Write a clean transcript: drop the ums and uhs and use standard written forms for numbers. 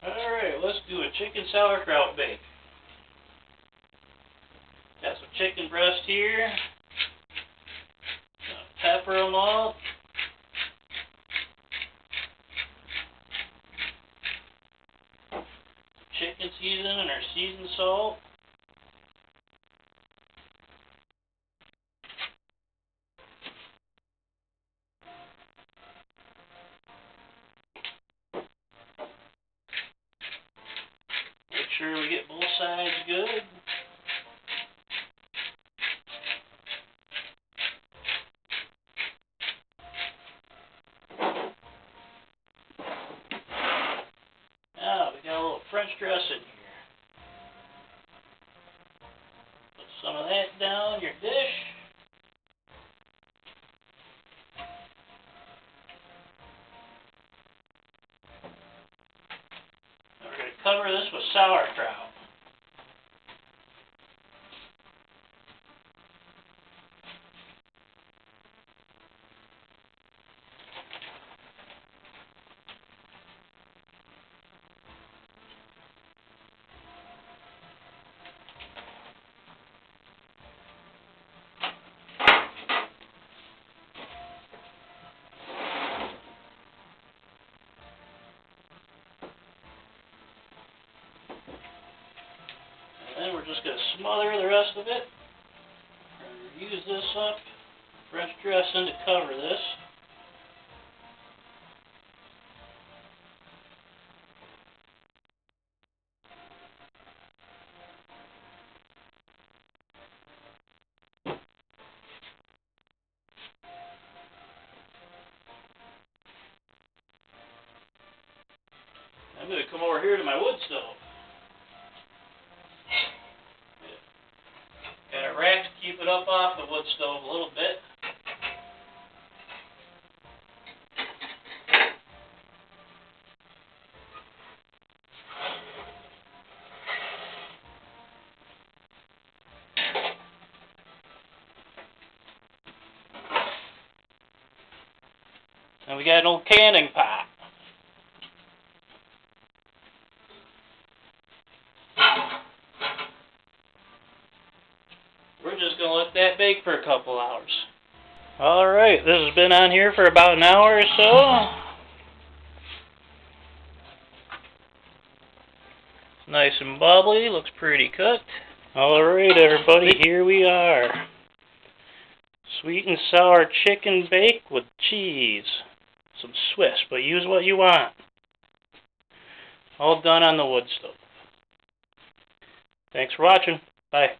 Alright, let's do a chicken sauerkraut bake. Got some chicken breast here. Pepper them all. Chicken seasoning and our seasoned salt. Make sure we get both sides good. Now we got a little French dressing here. Put some of that down your dish. We're going to cover this with sauerkraut. And then we're just going to smother the rest of it. We're going to use this up, French dressing to cover this. I'm going to come over here to my wood stove. Got a rack to keep it up off the wood stove a little bit. And we got an old canning pot. We're just going to let that bake for a couple hours. Alright, this has been on here for about an hour or so. It's nice and bubbly, looks pretty cooked. Alright everybody, here we are. Sweet and sour chicken bake with cheese. Some Swiss, but use what you want. All done on the wood stove. Thanks for watching. Bye.